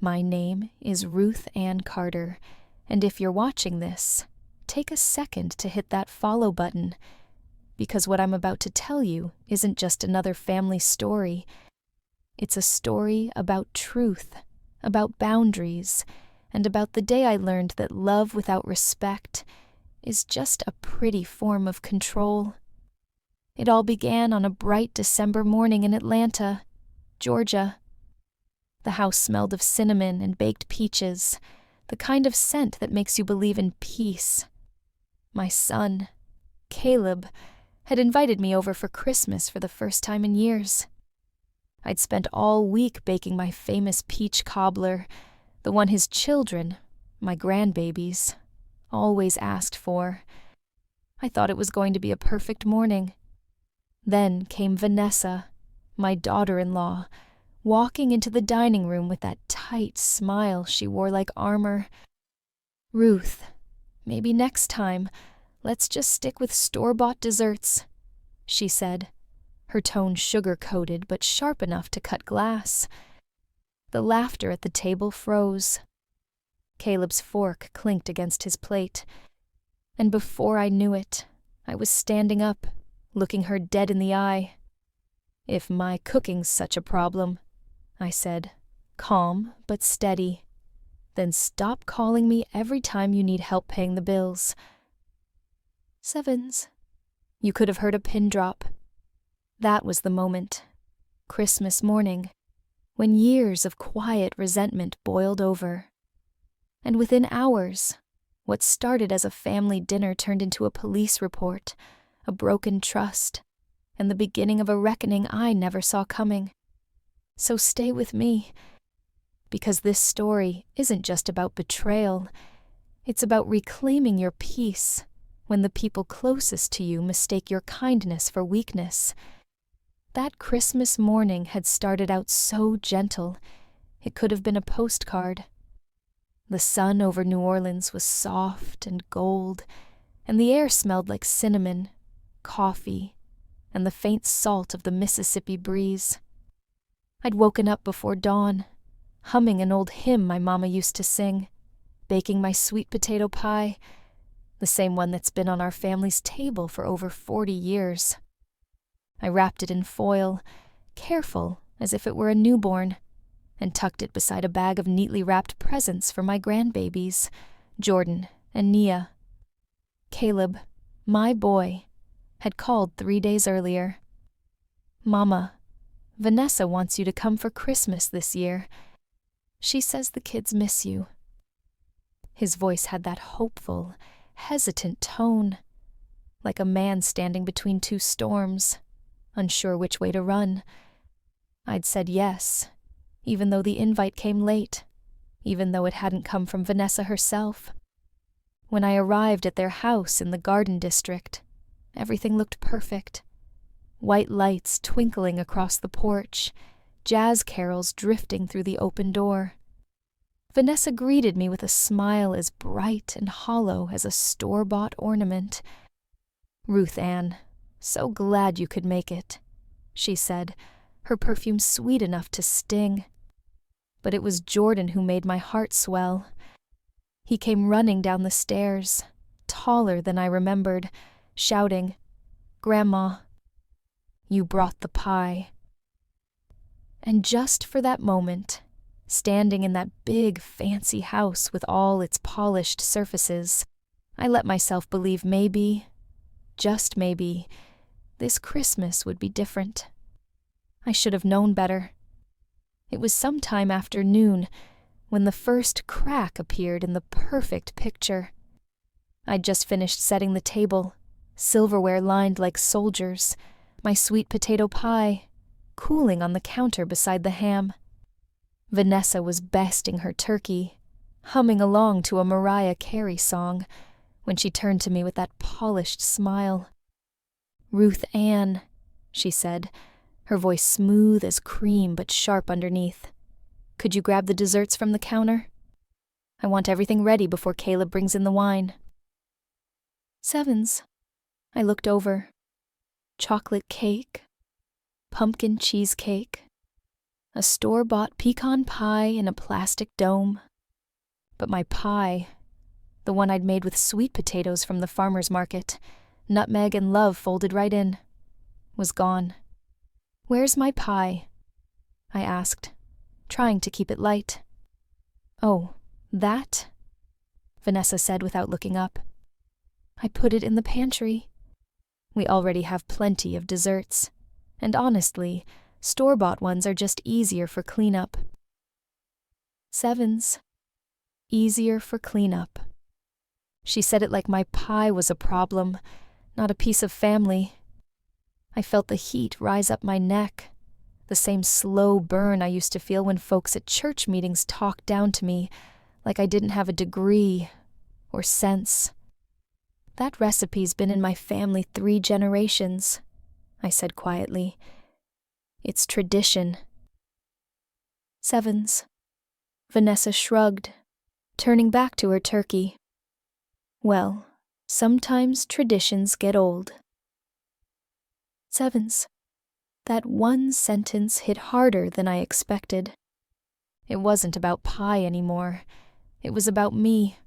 My name is Ruth Ann Carter, and if you're watching this, take a second to hit that follow button, because what I'm about to tell you isn't just another family story. It's a story about truth, about boundaries, and about the day I learned that love without respect is just a pretty form of control. It all began on a bright December morning in Atlanta, Georgia. The house smelled of cinnamon and baked peaches, the kind of scent that makes you believe in peace. My son, Caleb, had invited me over for Christmas for the first time in years. I'd spent all week baking my famous peach cobbler, the one his children, my grandbabies, always asked for. I thought it was going to be a perfect morning. Then came Vanessa, my daughter-in-law, walking into the dining room with that tight smile she wore like armor. "Ruth, maybe next time, let's just stick with store-bought desserts," she said, her tone sugar-coated but sharp enough to cut glass. The laughter at the table froze. Caleb's fork clinked against his plate, and before I knew it, I was standing up, looking her dead in the eye. "If my cooking's such a problem," I said, calm but steady, "then stop calling me every time you need help paying the bills." Sevens. You could have heard a pin drop. That was the moment, Christmas morning, when years of quiet resentment boiled over. And within hours, what started as a family dinner turned into a police report, a broken trust, and the beginning of a reckoning I never saw coming. So stay with me, because this story isn't just about betrayal. It's about reclaiming your peace when the people closest to you mistake your kindness for weakness. That Christmas morning had started out so gentle, it could have been a postcard. The sun over New Orleans was soft and gold, and the air smelled like cinnamon, coffee, and the faint salt of the Mississippi breeze. I'd woken up before dawn, humming an old hymn my mama used to sing, baking my sweet potato pie, the same one that's been on our family's table for over 40 years. I wrapped it in foil, careful as if it were a newborn, and tucked it beside a bag of neatly wrapped presents for my grandbabies, Jordan and Nia. Caleb, my boy, had called 3 days earlier. "Mama, Vanessa wants you to come for Christmas this year. She says the kids miss you." His voice had that hopeful, hesitant tone, like a man standing between two storms, unsure which way to run. I'd said yes, even though the invite came late, even though it hadn't come from Vanessa herself. When I arrived at their house in the Garden District, everything looked perfect. White lights twinkling across the porch, jazz carols drifting through the open door. Vanessa greeted me with a smile as bright and hollow as a store-bought ornament. "Ruth Ann, so glad you could make it," she said, her perfume sweet enough to sting. But it was Jordan who made my heart swell. He came running down the stairs, taller than I remembered, shouting, "Grandma, you brought the pie." And just for that moment, standing in that big, fancy house with all its polished surfaces, I let myself believe maybe, just maybe, this Christmas would be different. I should have known better. It was sometime after noon when the first crack appeared in the perfect picture. I'd just finished setting the table, silverware lined like soldiers, my sweet potato pie, cooling on the counter beside the ham. Vanessa was basting her turkey, humming along to a Mariah Carey song, when she turned to me with that polished smile. "Ruth Ann," she said, her voice smooth as cream but sharp underneath. "Could you grab the desserts from the counter? I want everything ready before Caleb brings in the wine." Sevens. I looked over. Chocolate cake, pumpkin cheesecake, A store-bought pecan pie in a plastic dome. But my pie, the one I'd made with sweet potatoes from the farmer's market, nutmeg and love folded right in, was gone. "Where's my pie?" I asked, trying to keep it light. "Oh, that?" Vanessa said without looking up. "I put it in the pantry. We already have plenty of desserts, and honestly, store-bought ones are just easier for cleanup." Sevens. Easier for cleanup. She said it like my pie was a problem, not a piece of family. I felt the heat rise up my neck, the same slow burn I used to feel when folks at church meetings talked down to me like I didn't have a degree or sense. "That recipe's been in my family 3 generations," I said quietly. "It's tradition." Sevens. Vanessa shrugged, turning back to her turkey. "Well, sometimes traditions get old." Sevens. That one sentence hit harder than I expected. It wasn't about pie anymore. It was about me.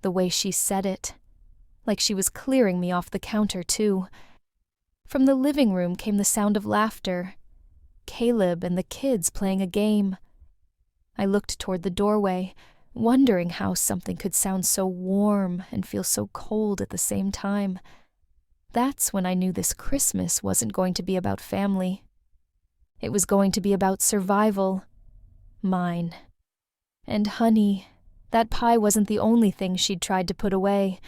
The way she said it. Like she was clearing me off the counter, too. From the living room came the sound of laughter. Caleb and the kids playing a game. I looked toward the doorway, wondering how something could sound so warm and feel so cold at the same time. That's when I knew this Christmas wasn't going to be about family. It was going to be about survival. Mine. And honey, that pie wasn't the only thing she'd tried to put away.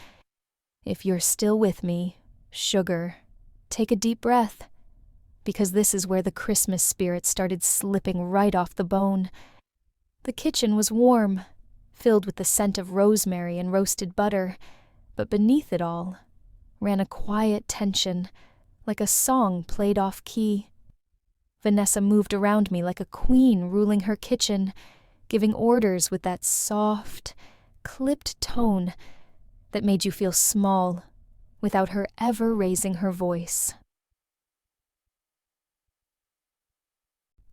If you're still with me, sugar, take a deep breath, because this is where the Christmas spirit started slipping right off the bone. The kitchen was warm, filled with the scent of rosemary and roasted butter, but beneath it all ran a quiet tension, like a song played off-key. Vanessa moved around me like a queen ruling her kitchen, giving orders with that soft, clipped tone that made you feel small without her ever raising her voice.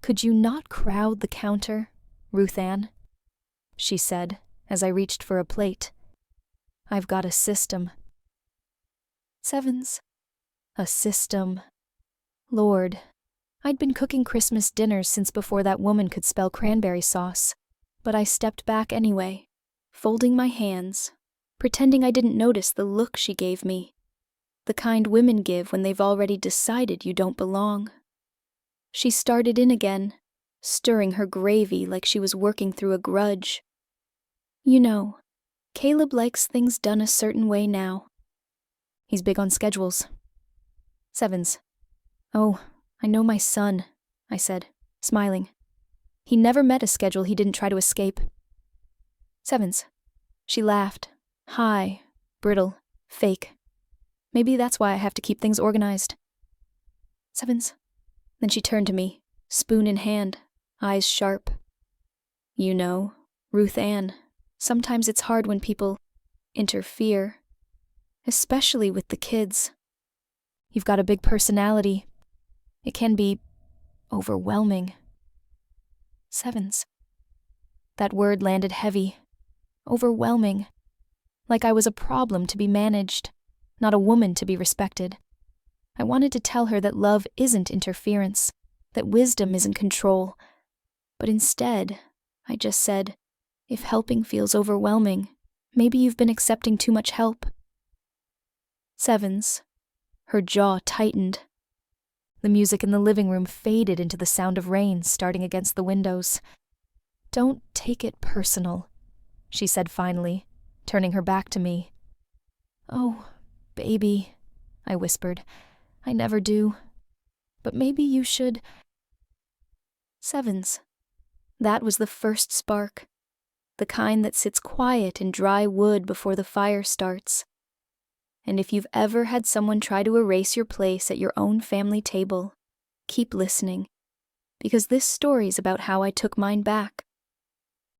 "Could you not crowd the counter, Ruth Ann?" she said as I reached for a plate. "I've got a system." Sevens. A system. Lord, I'd been cooking Christmas dinners since before that woman could spell cranberry sauce, but I stepped back anyway, folding my hands, pretending I didn't notice the look she gave me, the kind women give when they've already decided you don't belong. She started in again, stirring her gravy like she was working through a grudge. "You know, Caleb likes things done a certain way now. He's big on schedules." Sevens. "Oh, I know my son," I said, smiling. "He never met a schedule he didn't try to escape." Sevens. She laughed. High, brittle, fake. Maybe that's why I have to keep things organized. Sevens. Then she turned to me, spoon in hand, eyes sharp. "You know, Ruth Ann, sometimes it's hard when people interfere. Especially with the kids. You've got a big personality. It can be overwhelming." Sevens. That word landed heavy. Overwhelming. Like I was a problem to be managed, not a woman to be respected. I wanted to tell her that love isn't interference, that wisdom isn't control. But instead, I just said, "If helping feels overwhelming, maybe you've been accepting too much help." Sevens. Her jaw tightened. The music in the living room faded into the sound of rain starting against the windows. "Don't take it personal," she said finally, turning her back to me. "Oh, baby," I whispered. "I never do. But maybe you should." Sevens. That was the first spark. The kind that sits quiet in dry wood before the fire starts. And if you've ever had someone try to erase your place at your own family table, keep listening, because this story's about how I took mine back.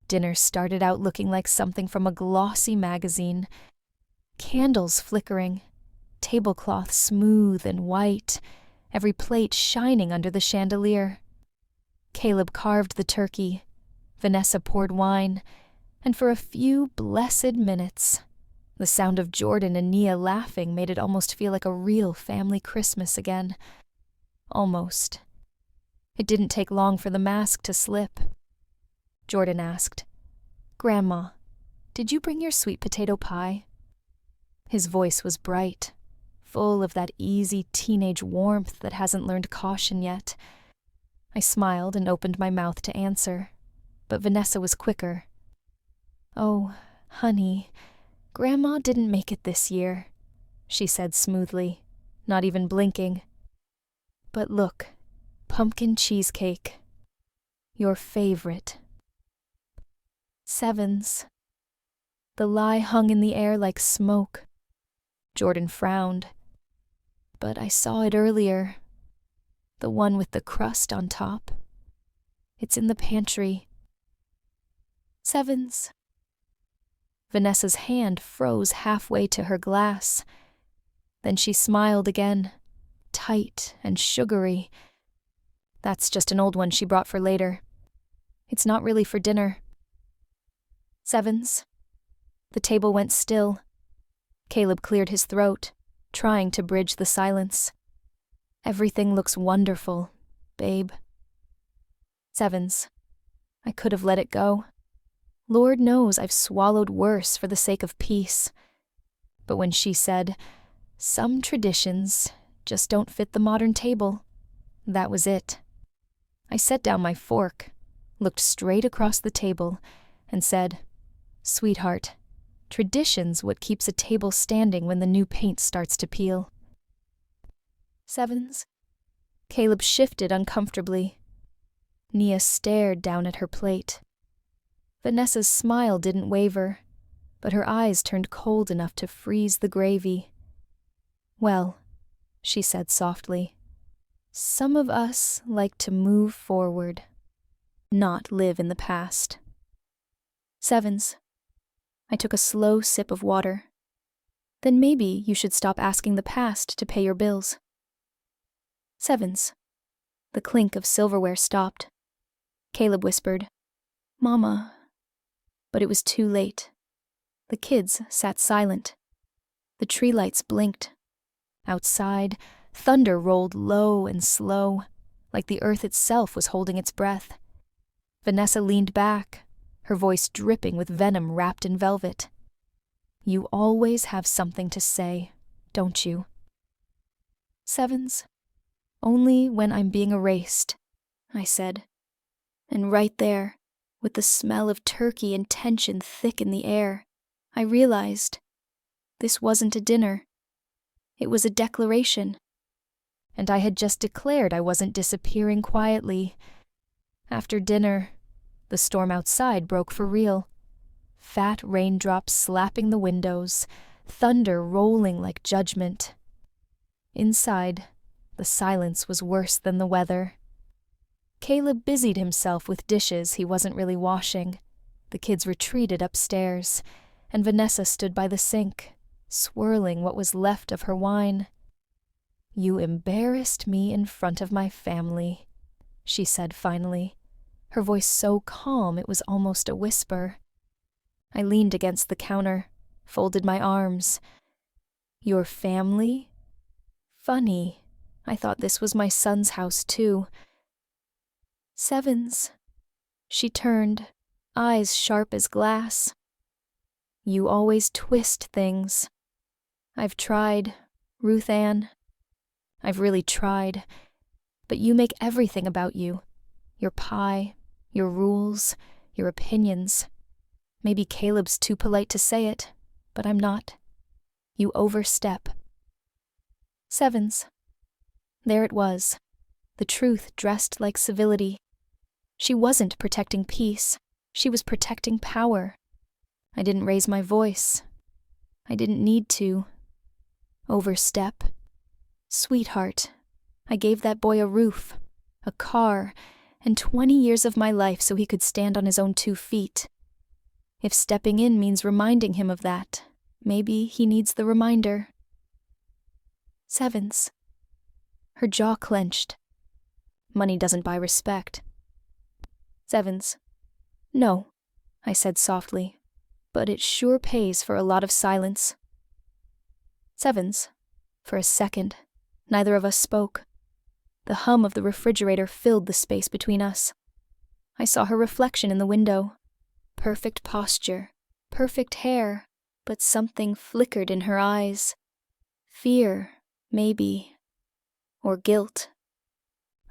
Dinner started out looking like something from a glossy magazine. Candles flickering, tablecloth smooth and white, every plate shining under the chandelier. Caleb carved the turkey. Vanessa poured wine. And for a few blessed minutes, the sound of Jordan and Nia laughing made it almost feel like a real family Christmas again. Almost. It didn't take long for the mask to slip. Jordan asked, "Grandma, did you bring your sweet potato pie?" His voice was bright, full of that easy teenage warmth that hasn't learned caution yet. I smiled and opened my mouth to answer, but Vanessa was quicker. "Oh, honey, Grandma didn't make it this year," she said smoothly, not even blinking. "But look, pumpkin cheesecake. Your favorite." Sevens. The lie hung in the air like smoke. Jordan frowned. "But I saw it earlier. The one with the crust on top. It's in the pantry." Sevens. Vanessa's hand froze halfway to her glass. Then she smiled again, tight and sugary. "That's just an old one she brought for later. It's not really for dinner." Sevens. The table went still. Caleb cleared his throat, trying to bridge the silence. "Everything looks wonderful, babe." Sevens. I could have let it go. Lord knows I've swallowed worse for the sake of peace. But when she said, "Some traditions just don't fit the modern table," that was it. I set down my fork, looked straight across the table, and said, "Sweetheart, tradition's what keeps a table standing when the new paint starts to peel." Sevens. Caleb shifted uncomfortably. Nia stared down at her plate. Vanessa's smile didn't waver, but her eyes turned cold enough to freeze the gravy. "Well," she said softly, "some of us like to move forward, not live in the past." Sevens. I took a slow sip of water. "Then maybe you should stop asking the past to pay your bills." Sevens. The clink of silverware stopped. Caleb whispered, "Mama." But it was too late. The kids sat silent. The tree lights blinked. Outside, thunder rolled low and slow, like the earth itself was holding its breath. Vanessa leaned back, her voice dripping with venom wrapped in velvet. "You always have something to say, don't you?" Sevens. "Only when I'm being erased," I said. And right there, with the smell of turkey and tension thick in the air, I realized this wasn't a dinner. It was a declaration. And I had just declared I wasn't disappearing quietly. After dinner, the storm outside broke for real. Fat raindrops slapping the windows, thunder rolling like judgment. Inside, the silence was worse than the weather. Caleb busied himself with dishes he wasn't really washing. The kids retreated upstairs, and Vanessa stood by the sink, swirling what was left of her wine. "You embarrassed me in front of my family," she said finally, her voice so calm it was almost a whisper. I leaned against the counter, folded my arms. "Your family? Funny. I thought this was my son's house, too." Sevens. She turned, eyes sharp as glass. "You always twist things. I've tried, Ruth Ann. I've really tried. But you make everything about you. Your pie, your rules, your opinions. Maybe Caleb's too polite to say it, but I'm not. You overstep." Sevens. There it was, the truth dressed like civility. She wasn't protecting peace. She was protecting power. I didn't raise my voice. I didn't need to. Overstep. Sweetheart, I gave that boy a roof, a car, and 20 years of my life so he could stand on his own 2 feet. If stepping in means reminding him of that, maybe he needs the reminder. Sevens. Her jaw clenched. Money doesn't buy respect. Sevens. No, I said softly, but it sure pays for a lot of silence. Sevens. For a second, neither of us spoke. The hum of the refrigerator filled the space between us. I saw her reflection in the window. Perfect posture, perfect hair, but something flickered in her eyes. Fear, maybe. Or guilt.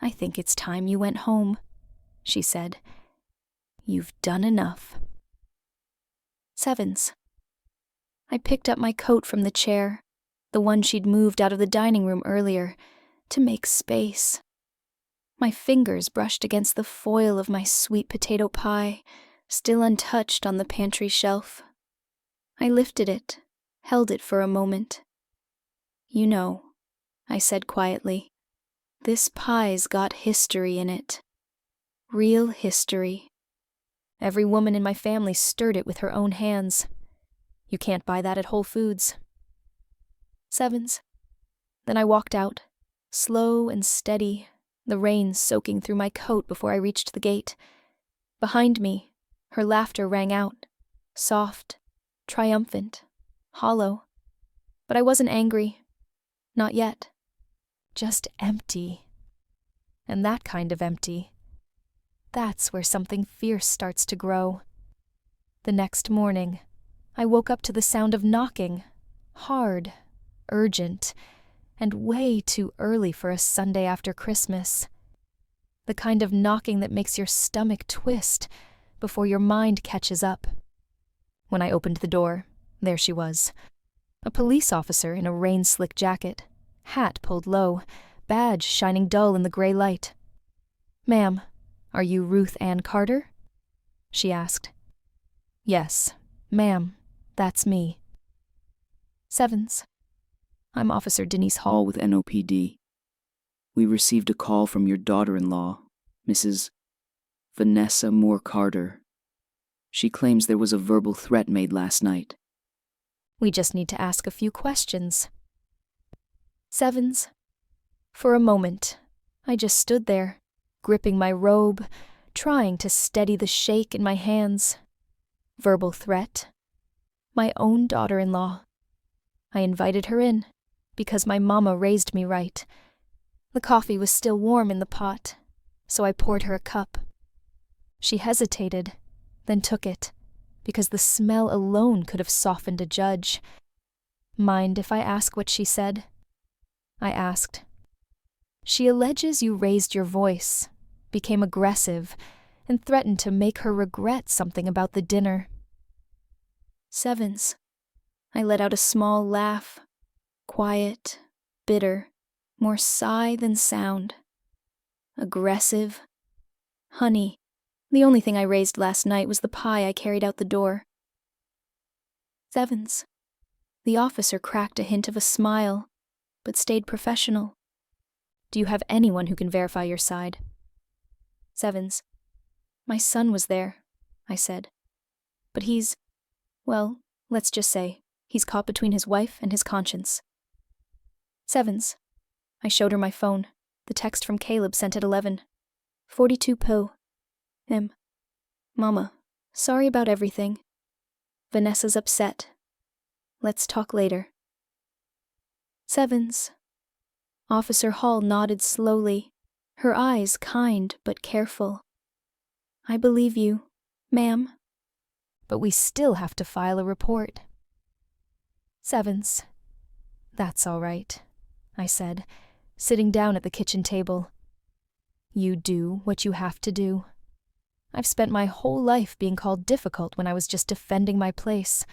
I think it's time you went home, she said. You've done enough. Sevens. I picked up my coat from the chair, the one she'd moved out of the dining room earlier, to make space. My fingers brushed against the foil of my sweet potato pie, still untouched on the pantry shelf. I lifted it, held it for a moment. You know, I said quietly, this pie's got history in it. Real history. Every woman in my family stirred it with her own hands. You can't buy that at Whole Foods. Sevens. Then I walked out, slow and steady, the rain soaking through my coat before I reached the gate. Behind me, her laughter rang out, soft, triumphant, hollow. But I wasn't angry. Not yet. Just empty. And that kind of empty. That's where something fierce starts to grow. The next morning, I woke up to the sound of knocking, hard, urgent, and way too early for a Sunday after Christmas. The kind of knocking that makes your stomach twist before your mind catches up. When I opened the door, there she was. A police officer in a rain-slick jacket, hat pulled low, badge shining dull in the gray light. Ma'am, are you Ruth Ann Carter? She asked. Yes, ma'am, that's me. Sevens. I'm Officer Denise Hall with NOPD. We received a call from your daughter-in-law, Mrs. Vanessa Moore Carter. She claims there was a verbal threat made last night. We just need to ask a few questions. Sevens. For a moment, I just stood there, gripping my robe, trying to steady the shake in my hands. Verbal threat. My own daughter-in-law. I invited her in, because my mama raised me right. The coffee was still warm in the pot, so I poured her a cup. She hesitated, then took it, because the smell alone could have softened a judge. Mind if I ask what she said? I asked. She alleges you raised your voice, became aggressive, and threatened to make her regret something about the dinner. Sevens. I let out a small laugh, quiet, bitter, more sigh than sound. Aggressive. Honey, the only thing I raised last night was the pie I carried out the door. Sevens. The officer cracked a hint of a smile, but stayed professional. Do you have anyone who can verify your side? Sevens. My son was there, I said. But well, let's just say, he's caught between his wife and his conscience. Sevens. I showed her my phone, the text from Caleb sent at 11. 42 po. Mama, sorry about everything. Vanessa's upset. Let's talk later. Sevens. Officer Hall nodded slowly, her eyes kind but careful. I believe you, ma'am. But we still have to file a report. Sevens. That's all right, I said, sitting down at the kitchen table. You do what you have to do. I've spent my whole life being called difficult when I was just defending my place.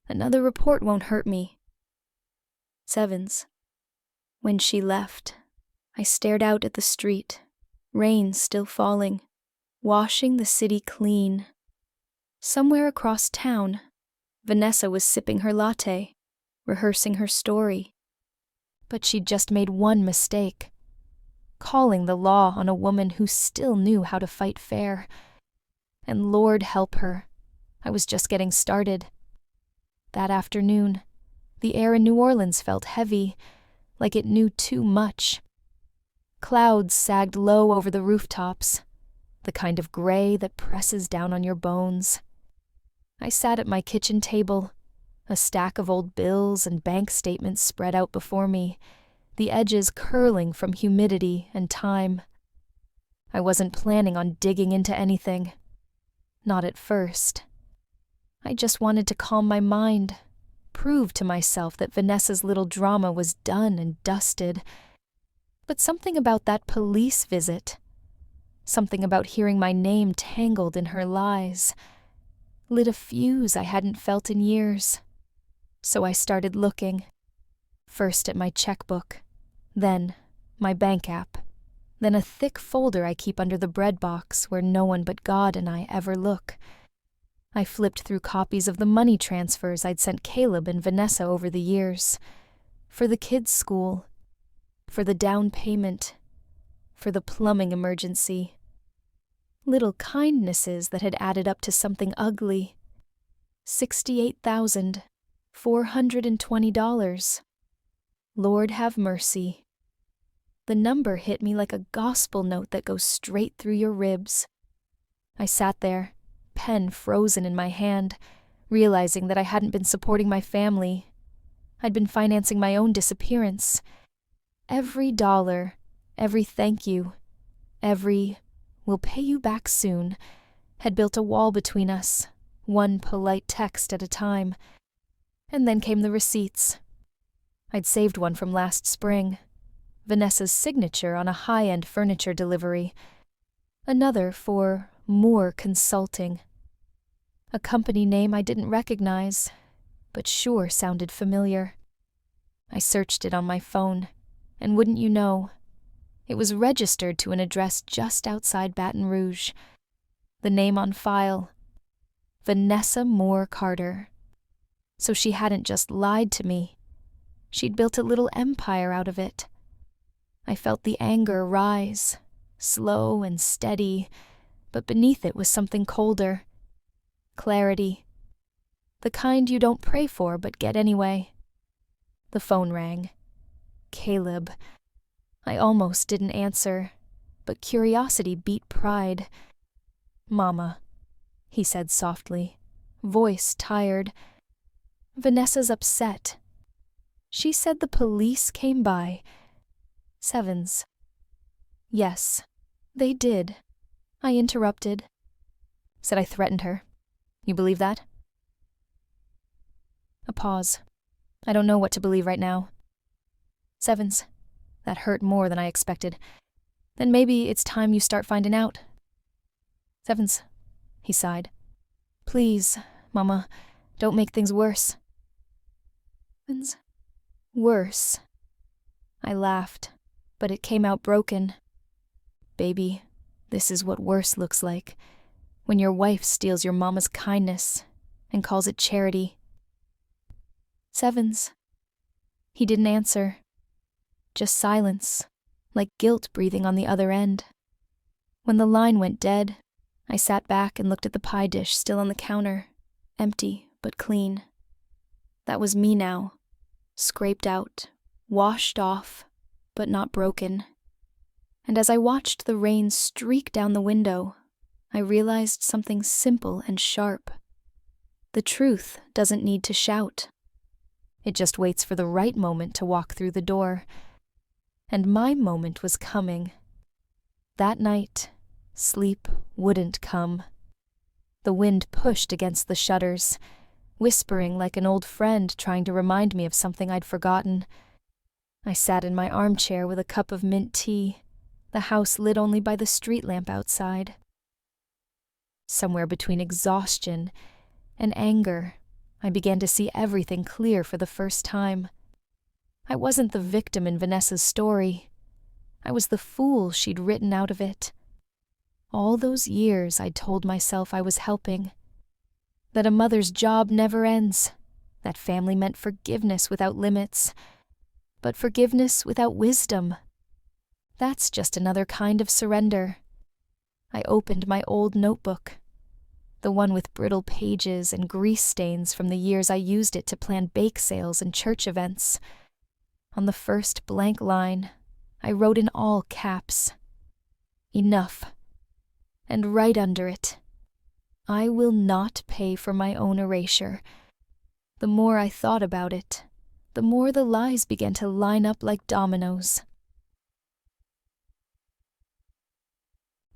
Another report won't hurt me. Sevens. When she left, I stared out at the street, rain still falling, washing the city clean. Somewhere across town, Vanessa was sipping her latte, rehearsing her story. But she'd just made one mistake, calling the law on a woman who still knew how to fight fair. And Lord help her, I was just getting started. That afternoon, the air in New Orleans felt heavy, like it knew too much. Clouds sagged low over the rooftops. the kind of gray that presses down on your bones. I sat at my kitchen table, a stack of old bills and bank statements spread out before me, the edges curling from humidity and time. I wasn't planning on digging into anything. Not at first. I just wanted to calm my mind, prove to myself that Vanessa's little drama was done and dusted. But something about that police visit, something about hearing my name tangled in her lies, lit a fuse I hadn't felt in years. So I started looking, first at my checkbook, then my bank app, then a thick folder I keep under the bread box where no one but God and I ever look. I flipped through copies of the money transfers I'd sent Caleb and Vanessa over the years, for the kids' school, for the down payment, for the plumbing emergency. Little kindnesses that had added up to something ugly. $68,420. Lord have mercy. The number hit me like a gospel note that goes straight through your ribs. I sat there, pen frozen in my hand, realizing that I hadn't been supporting my family. I'd been financing my own disappearance. Every dollar, every thank you, every "we'll pay you back soon" had built a wall between us, one polite text at a time. And then came the receipts. I'd saved one from last spring, Vanessa's signature on a high-end furniture delivery, another for more consulting. A company name I didn't recognize, but sure sounded familiar. I searched it on my phone, and wouldn't you know, it was registered to an address just outside Baton Rouge. The name on file, Vanessa Moore Carter. So she hadn't just lied to me. She'd built a little empire out of it. I felt the anger rise, slow and steady, but beneath it was something colder. Clarity. The kind you don't pray for but get anyway. The phone rang. Caleb. I almost didn't answer, but curiosity beat pride. "Mama," he said softly, voice tired. "Vanessa's upset. She said the police came by." Sevens. "Yes, they did." I interrupted. "Said I threatened her. You believe that?" A pause. "I don't know what to believe right now." Sevens. "That hurt more than I expected. Then maybe it's time you start finding out." "Sevens," he sighed. "Please, Mama, don't make things worse." "Sevens. Worse." I laughed, but it came out broken. "Baby, this is what worse looks like, when your wife steals your mama's kindness and calls it charity." "Sevens." He didn't answer. Just silence, like guilt breathing on the other end. When the line went dead, I sat back and looked at the pie dish still on the counter, empty but clean. That was me now, scraped out, washed off, but not broken. And as I watched the rain streak down the window, I realized something simple and sharp. The truth doesn't need to shout. It just waits for the right moment to walk through the door. And my moment was coming. That night, sleep wouldn't come. The wind pushed against the shutters, whispering like an old friend trying to remind me of something I'd forgotten. I sat in my armchair with a cup of mint tea, the house lit only by the street lamp outside. Somewhere between exhaustion and anger, I began to see everything clear for the first time. I wasn't the victim in Vanessa's story. I was the fool she'd written out of it. All those years I'd told myself I was helping. That a mother's job never ends. That family meant forgiveness without limits. But forgiveness without wisdom. That's just another kind of surrender. I opened my old notebook. The one with brittle pages and grease stains from the years I used it to plan bake sales and church events. On the first blank line, I wrote in all caps, "Enough." and right under it, "I will not pay for my own erasure." The more I thought about it, the more the lies began to line up like dominoes.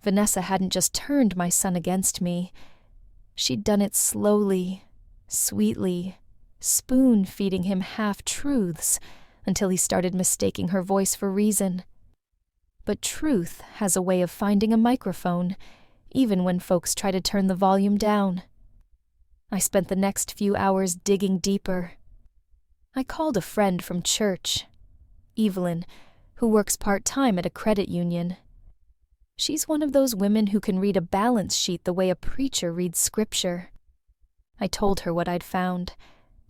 Vanessa hadn't just turned my son against me. She'd done it slowly, sweetly, spoon-feeding him half-truths until he started mistaking her voice for reason. But truth has a way of finding a microphone, even when folks try to turn the volume down. I spent the next few hours digging deeper. I called a friend from church, Evelyn, who works part-time at a credit union. She's one of those women who can read a balance sheet the way a preacher reads scripture. I told her what I'd found,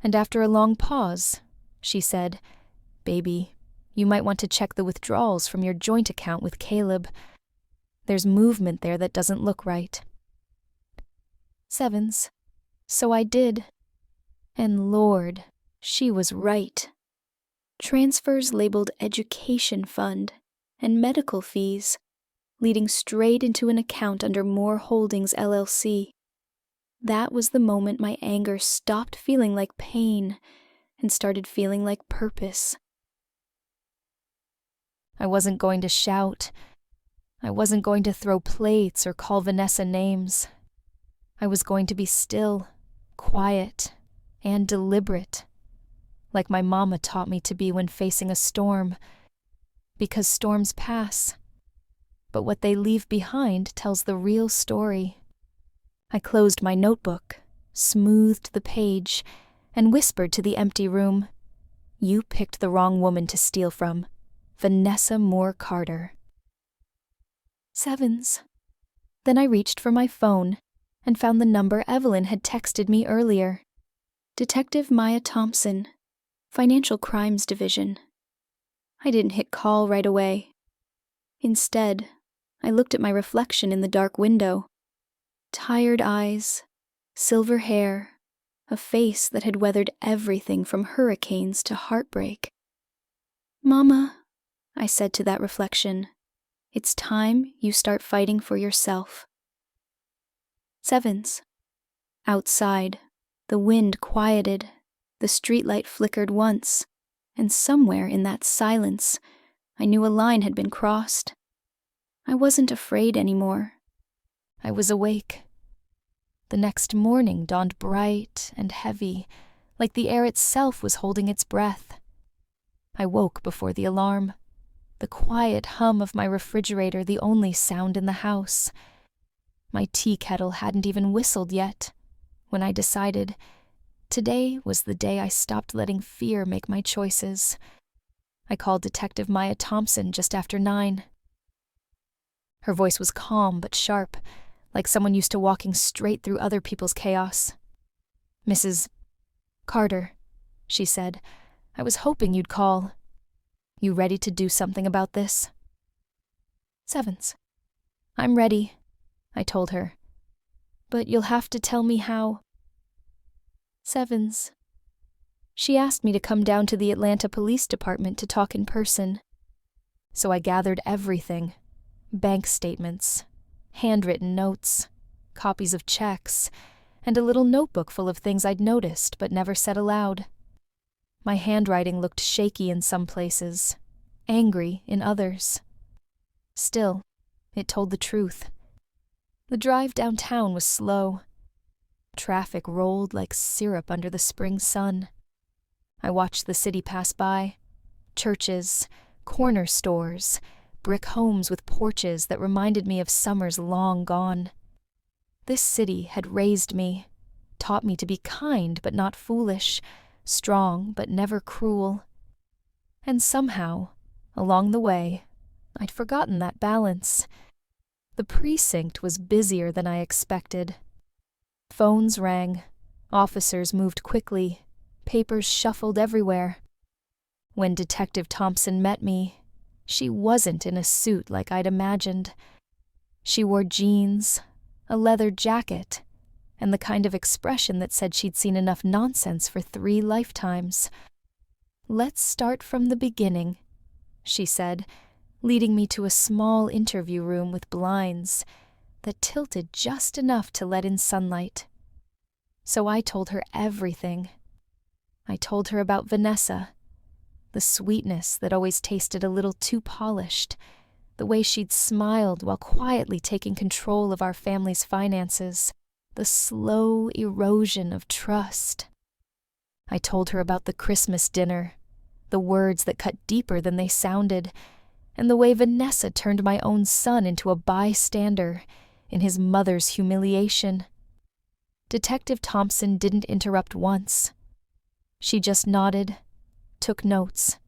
and after a long pause, she said, "Baby, you might want to check the withdrawals from your joint account with Caleb. There's movement there that doesn't look right." Sevens. So I did. And Lord, she was right. Transfers labeled education fund and medical fees, leading straight into an account under Moore Holdings LLC. That was the moment my anger stopped feeling like pain and started feeling like purpose. I wasn't going to shout. I wasn't going to throw plates or call Vanessa names. I was going to be still, quiet, and deliberate, like my mama taught me to be when facing a storm, because storms pass, but what they leave behind tells the real story. I closed my notebook, smoothed the page, and whispered to the empty room, "You picked the wrong woman to steal from. Vanessa Moore Carter." Sevens. Then I reached for my phone and found the number Evelyn had texted me earlier. Detective Maya Thompson, Financial Crimes Division. I didn't hit call right away. Instead, I looked at my reflection in the dark window. Tired eyes, silver hair, a face that had weathered everything from hurricanes to heartbreak. "Mama," I said to that reflection, "it's time you start fighting for yourself." Sevens. Outside, the wind quieted, the streetlight flickered once, and somewhere in that silence, I knew a line had been crossed. I wasn't afraid anymore. I was awake. The next morning dawned bright and heavy, like the air itself was holding its breath. I woke before the alarm, the quiet hum of my refrigerator the only sound in the house. My tea kettle hadn't even whistled yet, when I decided today was the day I stopped letting fear make my choices. I called Detective Maya Thompson just after 9. Her voice was calm but sharp, like someone used to walking straight through other people's chaos. "Mrs. Carter," she said, "I was hoping you'd call. You ready to do something about this?" Sevens. "I'm ready," I told her. "But you'll have to tell me how." Sevens. She asked me to come down to the Atlanta Police Department to talk in person. So I gathered everything: bank statements, handwritten notes, copies of checks, and a little notebook full of things I'd noticed but never said aloud. My handwriting looked shaky in some places, angry in others. Still, it told the truth. The drive downtown was slow. Traffic rolled like syrup under the spring sun. I watched the city pass by: churches, corner stores, brick homes with porches that reminded me of summers long gone. This city had raised me, taught me to be kind but not foolish, strong but never cruel. And somehow, along the way, I'd forgotten that balance. The precinct was busier than I expected. Phones rang, officers moved quickly, papers shuffled everywhere. When Detective Thompson met me, she wasn't in a suit like I'd imagined. She wore jeans, a leather jacket, and the kind of expression that said she'd seen enough nonsense for 3 lifetimes. "Let's start from the beginning," she said, leading me to a small interview room with blinds, that tilted just enough to let in sunlight. So I told her everything. I told her about Vanessa, the sweetness that always tasted a little too polished, the way she'd smiled while quietly taking control of our family's finances, the slow erosion of trust. I told her about the Christmas dinner, the words that cut deeper than they sounded, and the way Vanessa turned my own son into a bystander in his mother's humiliation. Detective Thompson didn't interrupt once. She just nodded, took notes,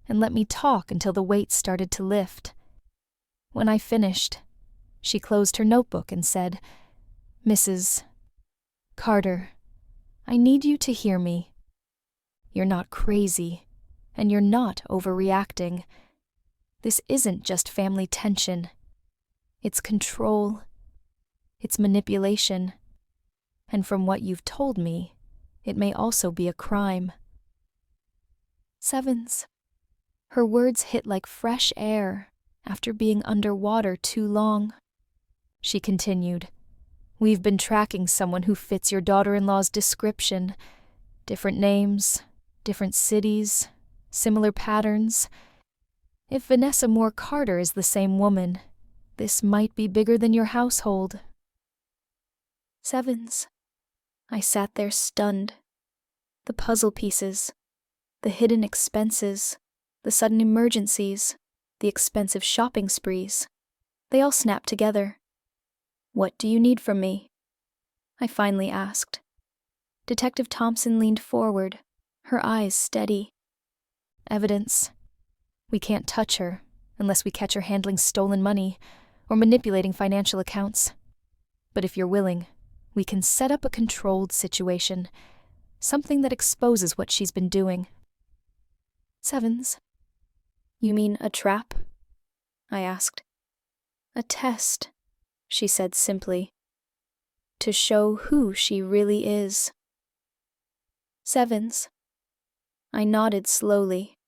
and let me talk until the weight started to lift. When I finished, she closed her notebook and said, "Mrs. Carter, I need you to hear me. You're not crazy, and you're not overreacting. This isn't just family tension. It's control. It's manipulation. And from what you've told me, it may also be a crime." Sevens. Her words hit like fresh air after being underwater too long. She continued, "We've been tracking someone who fits your daughter-in-law's description. Different names, different cities, similar patterns. If Vanessa Moore Carter is the same woman, this might be bigger than your household." Sevens. I sat there stunned. The puzzle pieces, the hidden expenses, the sudden emergencies, the expensive shopping sprees, they all snapped together. "What do you need from me?" I finally asked. Detective Thompson leaned forward, her eyes steady. "Evidence. We can't touch her unless we catch her handling stolen money or manipulating financial accounts. But if you're willing, we can set up a controlled situation, something that exposes what she's been doing." Sevens. "You mean a trap?" I asked. "A test," she said simply, "to show who she really is." Sevens. I nodded slowly.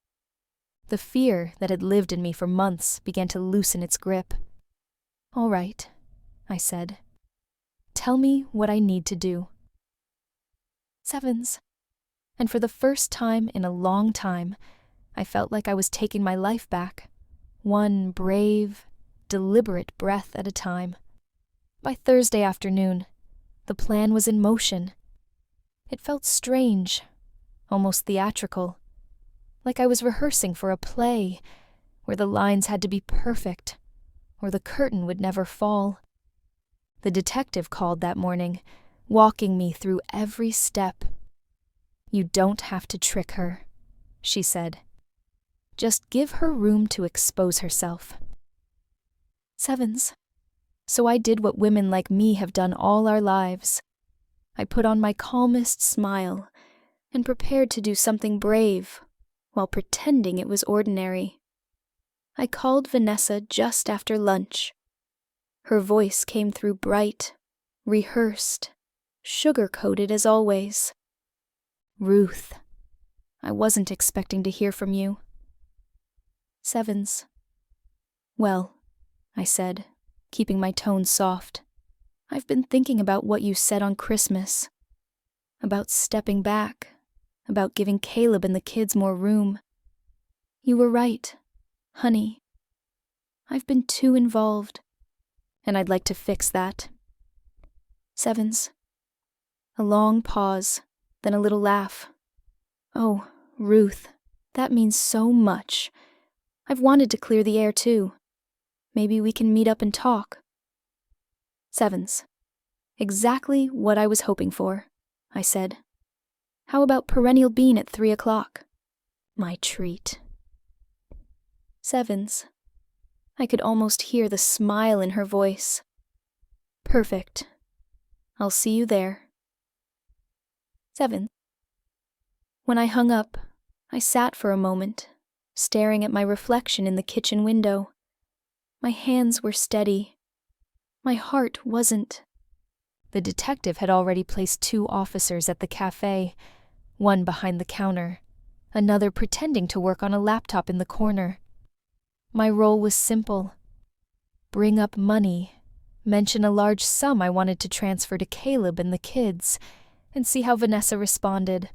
The fear that had lived in me for months began to loosen its grip. "All right," I said. "Tell me what I need to do." Sevens. And for the first time in a long time, I felt like I was taking my life back, one brave, deliberate breath at a time. By Thursday afternoon, the plan was in motion. It felt strange, almost theatrical, like I was rehearsing for a play, where the lines had to be perfect, or the curtain would never fall. The detective called that morning, walking me through every step. "You don't have to trick her," she said. "Just give her room to expose herself." Sevens. So I did what women like me have done all our lives. I put on my calmest smile and prepared to do something brave while pretending it was ordinary. I called Vanessa just after lunch. Her voice came through bright, rehearsed, sugar-coated as always. "Ruth, I wasn't expecting to hear from you." Sevens. "Well," I said, keeping my tone soft, "I've been thinking about what you said on Christmas. About stepping back, about giving Caleb and the kids more room. You were right, honey. I've been too involved, and I'd like to fix that." Sevens. A long pause, then a little laugh. "Oh, Ruth, that means so much. I've wanted to clear the air too. Maybe we can meet up and talk." Sevens. Exactly what I was hoping for, I said. "How about perennial bean at 3 o'clock? My treat." Sevens. I could almost hear the smile in her voice. "Perfect. I'll see you there." Seven. When I hung up, I sat for a moment, staring at my reflection in the kitchen window. My hands were steady. My heart wasn't. The detective had already placed 2 officers at the cafe, one behind the counter, another pretending to work on a laptop in the corner. My role was simple: bring up money, mention a large sum I wanted to transfer to Caleb and the kids, and see how Vanessa responded.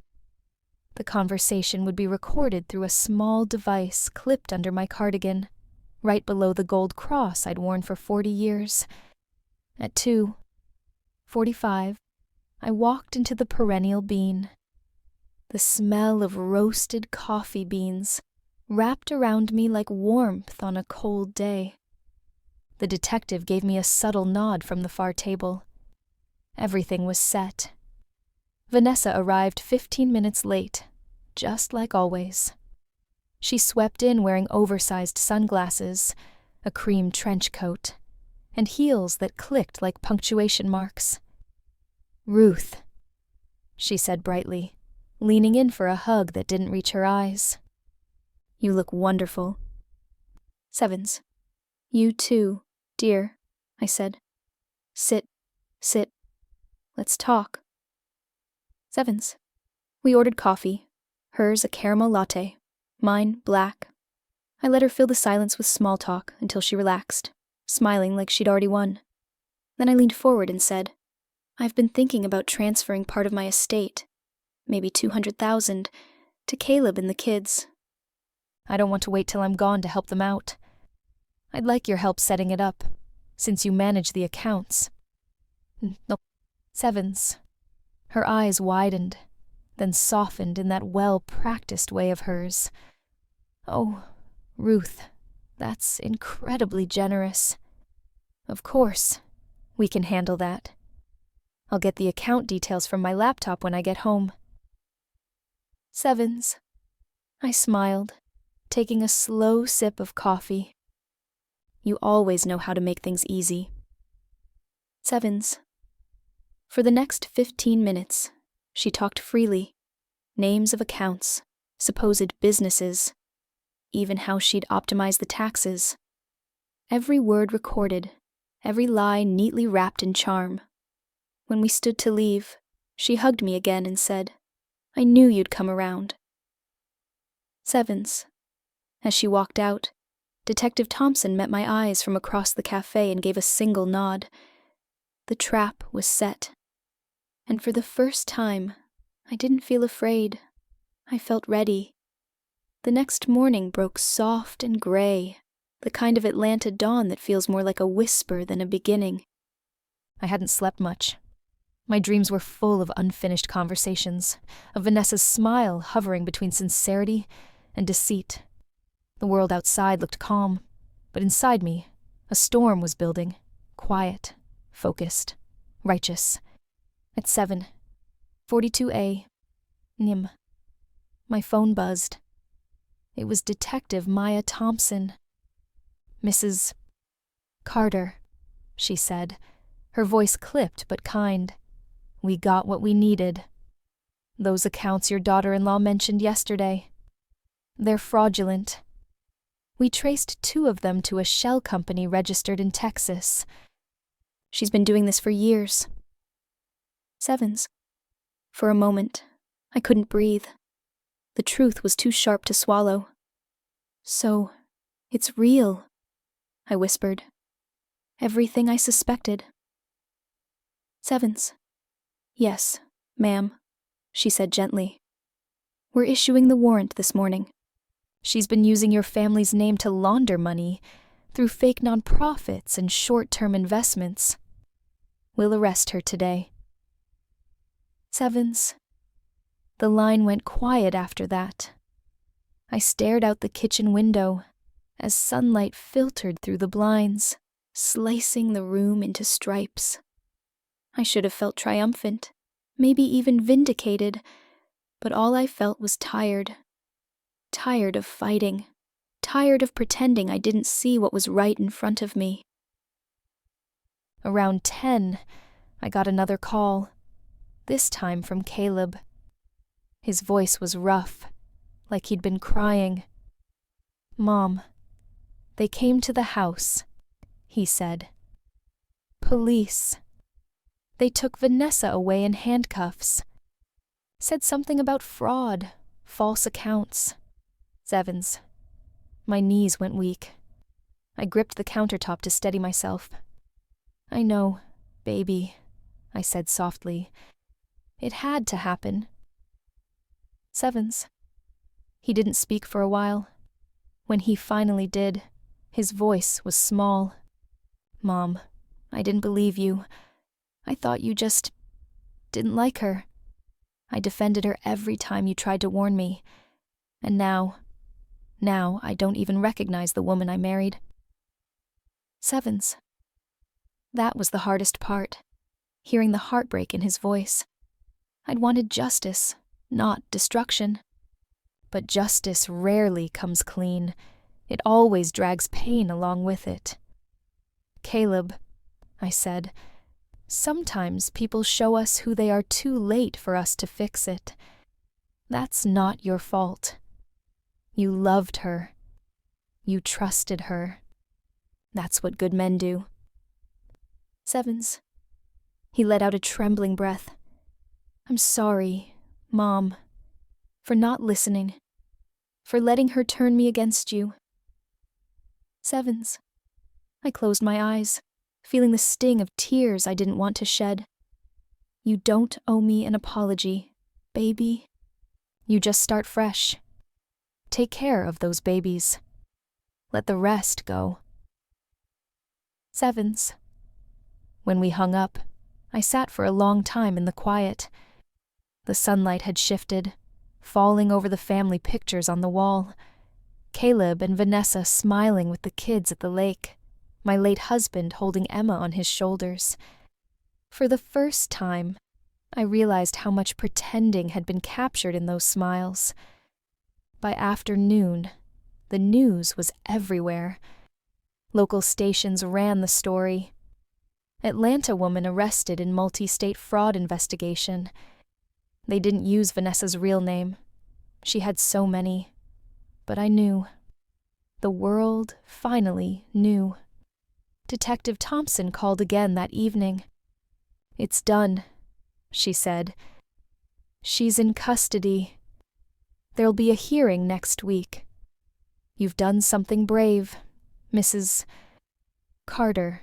The conversation would be recorded through a small device clipped under my cardigan, right below the gold cross I'd worn for 40 years. At 2:45, I walked into the perennial bean. The smell of roasted coffee beans wrapped around me like warmth on a cold day. The detective gave me a subtle nod from the far table. Everything was set. Vanessa arrived 15 minutes late, just like always. She swept in wearing oversized sunglasses, a cream trench coat, and heels that clicked like punctuation marks. "Ruth," she said brightly, leaning in for a hug that didn't reach her eyes. "You look wonderful." "Sevens." "You too, dear," I said. Sit. Let's talk." "Sevens." We ordered coffee, hers a caramel latte, mine black. I let her fill the silence with small talk until she relaxed, smiling like she'd already won. Then I leaned forward and said, "I've been thinking about transferring part of my estate, maybe 200,000, to Caleb and the kids. I don't want to wait till I'm gone to help them out. I'd like your help setting it up, since you manage the accounts." "No." "Sevens." Her eyes widened, then softened in that well-practiced way of hers. "Oh, Ruth, that's incredibly generous. Of course, we can handle that. I'll get the account details from my laptop when I get home." "Sevens." I smiled, taking a slow sip of coffee. "You always know how to make things easy." "Sevens." For the next 15 minutes, she talked freely. Names of accounts, supposed businesses, even how she'd optimize the taxes. Every word recorded, every lie neatly wrapped in charm. When we stood to leave, she hugged me again and said, "I knew you'd come around." "Sevens." As she walked out, Detective Thompson met my eyes from across the cafe and gave a single nod. The trap was set. And for the first time, I didn't feel afraid. I felt ready. The next morning broke soft and gray, the kind of Atlanta dawn that feels more like a whisper than a beginning. I hadn't slept much. My dreams were full of unfinished conversations, of Vanessa's smile hovering between sincerity and deceit. The world outside looked calm, but inside me, a storm was building, quiet, focused, righteous. At 7:42 Nim. My phone buzzed. It was Detective Maya Thompson. "Mrs. Carter," she said, her voice clipped but kind. "We got what we needed. Those accounts your daughter-in-law mentioned yesterday. They're fraudulent. We traced 2 of them to a shell company registered in Texas. She's been doing this for years." Sevens. For a moment, I couldn't breathe. The truth was too sharp to swallow. "So, it's real," I whispered. "Everything I suspected." Sevens. "Yes, ma'am," she said gently. "We're issuing the warrant this morning. She's been using your family's name to launder money through fake nonprofits and short-term investments. We'll arrest her today." Sevens. The line went quiet after that. I stared out the kitchen window as sunlight filtered through the blinds, slicing the room into stripes. I should have felt triumphant, maybe even vindicated, but all I felt was tired. Tired of fighting, tired of pretending I didn't see what was right in front of me. Around 10, I got another call, this time from Caleb. His voice was rough, like he'd been crying. "Mom, they came to the house," he said. "Police. They took Vanessa away in handcuffs. Said something about fraud, false accounts." Sevens. My knees went weak. I gripped the countertop to steady myself. I know, baby, I said softly. It had to happen. Sevens. He didn't speak for a while. When he finally did, his voice was small. Mom, I didn't believe you. I thought you just didn't like her. I defended her every time you tried to warn me. And now I don't even recognize the woman I married. Sevens. That was the hardest part, hearing the heartbreak in his voice. I'd wanted justice, not destruction. But justice rarely comes clean. It always drags pain along with it. Caleb, I said, sometimes people show us who they are too late for us to fix it. That's not your fault. You loved her. You trusted her. That's what good men do. Sevens. He let out a trembling breath. I'm sorry, Mom, for not listening, for letting her turn me against you. Sevens. I closed my eyes, feeling the sting of tears I didn't want to shed. You don't owe me an apology, baby. You just start fresh. Take care of those babies. Let the rest go. Sevens. When we hung up, I sat for a long time in the quiet. The sunlight had shifted, falling over the family pictures on the wall. Caleb and Vanessa smiling with the kids at the lake, my late husband holding Emma on his shoulders. For the first time, I realized how much pretending had been captured in those smiles. By afternoon, the news was everywhere. Local stations ran the story. Atlanta woman arrested in multi-state fraud investigation. They didn't use Vanessa's real name. She had so many. But I knew. The world finally knew. Detective Thompson called again that evening. It's done, she said. She's in custody. There'll be a hearing next week. You've done something brave, Mrs. Carter.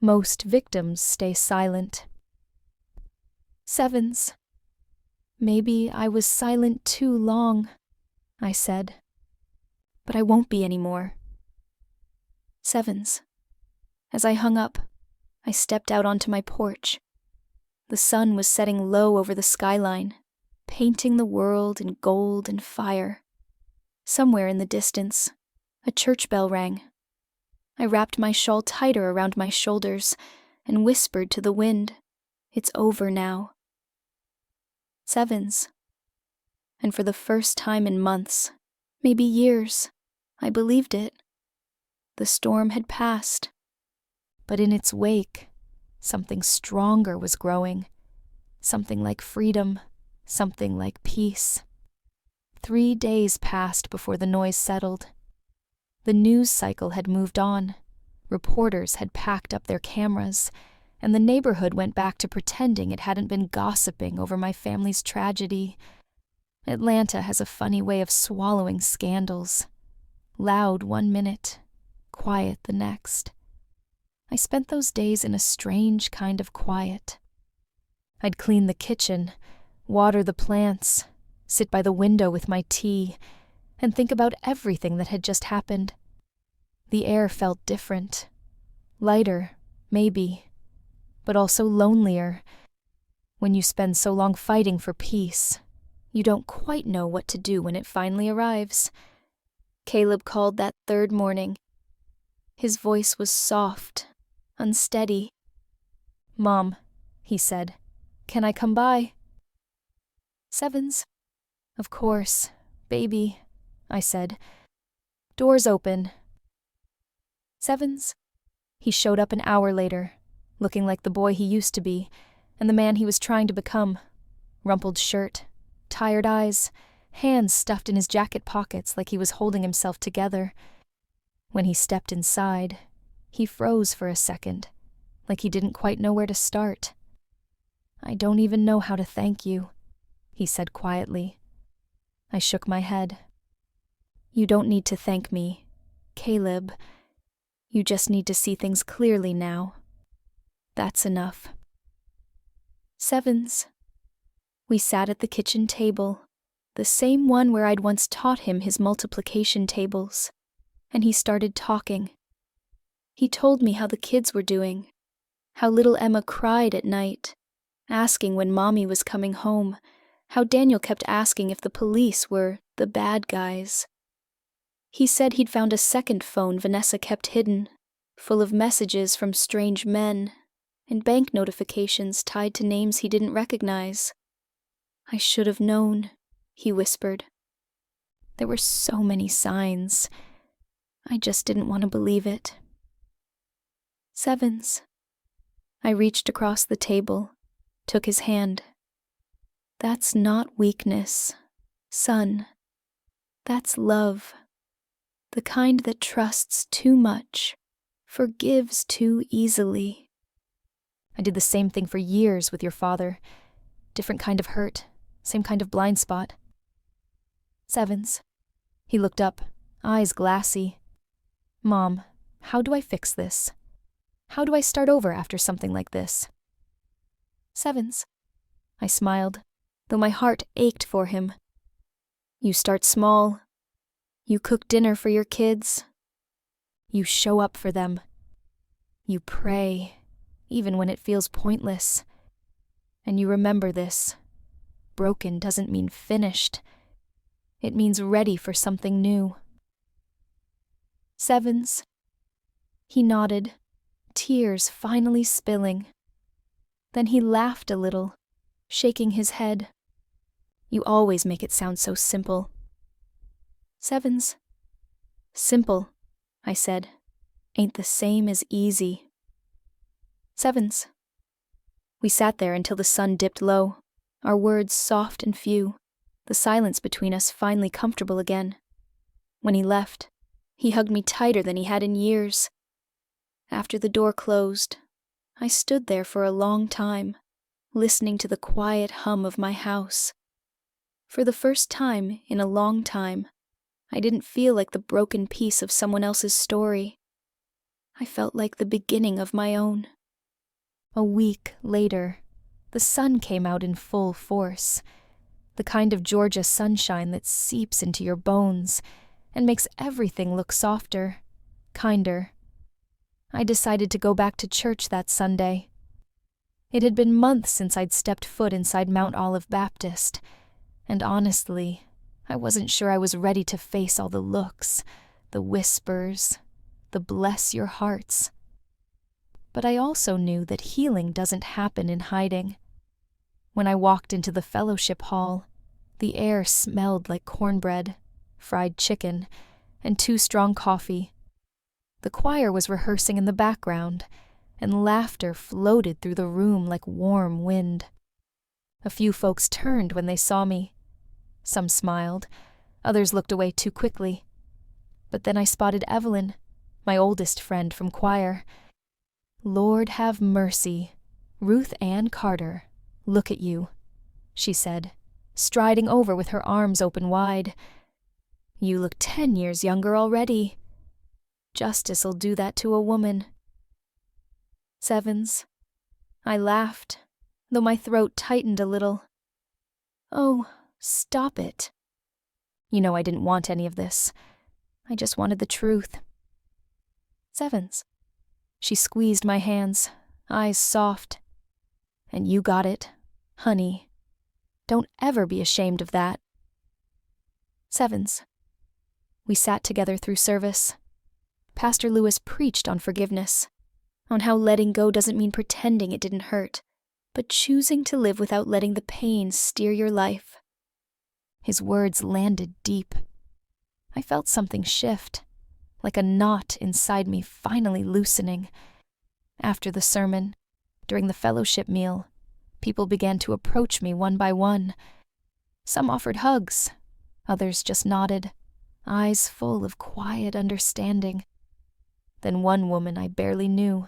Most victims stay silent. Sevens. Maybe I was silent too long, I said. But I won't be anymore. Sevens. As I hung up, I stepped out onto my porch. The sun was setting low over the skyline, painting the world in gold and fire. Somewhere in the distance, a church bell rang. I wrapped my shawl tighter around my shoulders and whispered to the wind, it's over now. Sevens. And for the first time in months, maybe years, I believed it. The storm had passed. But in its wake, something stronger was growing. Something like freedom, something like peace. 3 days passed before the noise settled. The news cycle had moved on. Reporters had packed up their cameras, and the neighborhood went back to pretending it hadn't been gossiping over my family's tragedy. Atlanta has a funny way of swallowing scandals. Loud 1 minute, quiet the next. I spent those days in a strange kind of quiet. I'd clean the kitchen, water the plants, sit by the window with my tea, and think about everything that had just happened. The air felt different. Lighter, maybe, but also lonelier. When you spend so long fighting for peace, you don't quite know what to do when it finally arrives. Caleb called that third morning. His voice was soft, unsteady. Mom, he said, can I come by? Sevens. Of course, baby, I said. Doors open. Sevens. He showed up an hour later, looking like the boy he used to be, and the man he was trying to become. Rumpled shirt, tired eyes, hands stuffed in his jacket pockets like he was holding himself together. When he stepped inside, he froze for a second, like he didn't quite know where to start. I don't even know how to thank you, he said quietly. I shook my head. You don't need to thank me, Caleb. You just need to see things clearly now. That's enough. Sevens. We sat at the kitchen table, the same one where I'd once taught him his multiplication tables, and he started talking. He told me how the kids were doing, how little Emma cried at night, asking when Mommy was coming home, how Daniel kept asking if the police were the bad guys. He said he'd found a second phone Vanessa kept hidden, full of messages from strange men and bank notifications tied to names he didn't recognize. I should have known, he whispered. There were so many signs. I just didn't want to believe it. Sevens. I reached across the table, took his hand. That's not weakness, son. That's love. The kind that trusts too much, forgives too easily. I did the same thing for years with your father. Different kind of hurt, same kind of blind spot. Sevens. He looked up, eyes glassy. Mom, how do I fix this? How do I start over after something like this? Sevens. I smiled, though my heart ached for him. You start small. You cook dinner for your kids. You show up for them. You pray, even when it feels pointless. And you remember this. Broken doesn't mean finished. It means ready for something new. Sevens. He nodded, tears finally spilling. Then he laughed a little, shaking his head. You always make it sound so simple. Sevens. Simple, I said, ain't the same as easy. Sevens. We sat there until the sun dipped low, our words soft and few, the silence between us finally comfortable again. When he left, he hugged me tighter than he had in years. After the door closed, I stood there for a long time, listening to the quiet hum of my house. For the first time in a long time, I didn't feel like the broken piece of someone else's story. I felt like the beginning of my own. A week later, the sun came out in full force, the kind of Georgia sunshine that seeps into your bones and makes everything look softer, kinder. I decided to go back to church that Sunday. It had been months since I'd stepped foot inside Mount Olive Baptist, and honestly, I wasn't sure I was ready to face all the looks, the whispers, the bless your hearts. But I also knew that healing doesn't happen in hiding. When I walked into the fellowship hall, the air smelled like cornbread, fried chicken, and 2 strong coffee. The choir was rehearsing in the background, and laughter floated through the room like warm wind. A few folks turned when they saw me. Some smiled, others looked away too quickly. But then I spotted Evelyn, my oldest friend from choir. Lord have mercy, Ruth Ann Carter, look at you, she said, striding over with her arms open wide. You look 10 years younger already. Justice'll do that to a woman. Sevens. I laughed, though my throat tightened a little. Oh, stop it. You know I didn't want any of this. I just wanted the truth. Sevens. She squeezed my hands, eyes soft. And you got it, honey. Don't ever be ashamed of that. Sevens. We sat together through service. Pastor Lewis preached on forgiveness, on how letting go doesn't mean pretending it didn't hurt, but choosing to live without letting the pain steer your life. His words landed deep. I felt something shift, like a knot inside me finally loosening. After the sermon, during the fellowship meal, people began to approach me one by one. Some offered hugs, others just nodded, eyes full of quiet understanding. Then one woman I barely knew,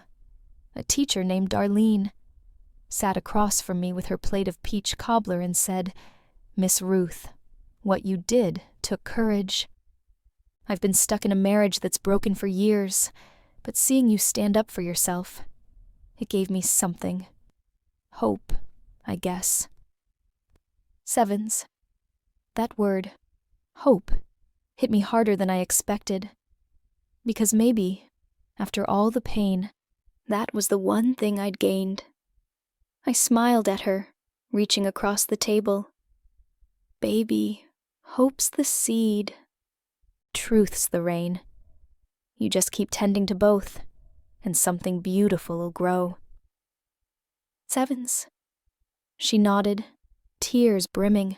a teacher named Darlene, sat across from me with her plate of peach cobbler and said, "Miss Ruth, what you did took courage. I've been stuck in a marriage that's broken for years, but seeing you stand up for yourself, it gave me something. Hope, I guess. Sevens. That word, hope, hit me harder than I expected. Because maybe, after all the pain, that was the one thing I'd gained. I smiled at her, reaching across the table. Baby, hope's the seed. Truth's the rain. You just keep tending to both, and something beautiful'll grow. Sevens. She nodded, tears brimming,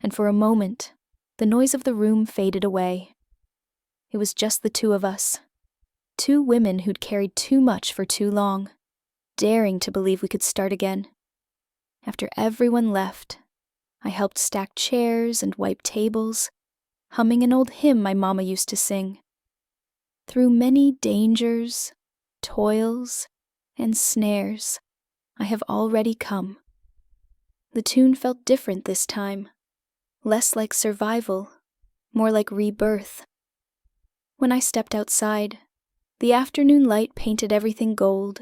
and for a moment, the noise of the room faded away. It was just the two of us. Two women who'd carried too much for too long, daring to believe we could start again. After everyone left, I helped stack chairs and wipe tables, humming an old hymn my mama used to sing. Through many dangers, toils, and snares, I have already come. The tune felt different this time, less like survival, more like rebirth. When I stepped outside, the afternoon light painted everything gold.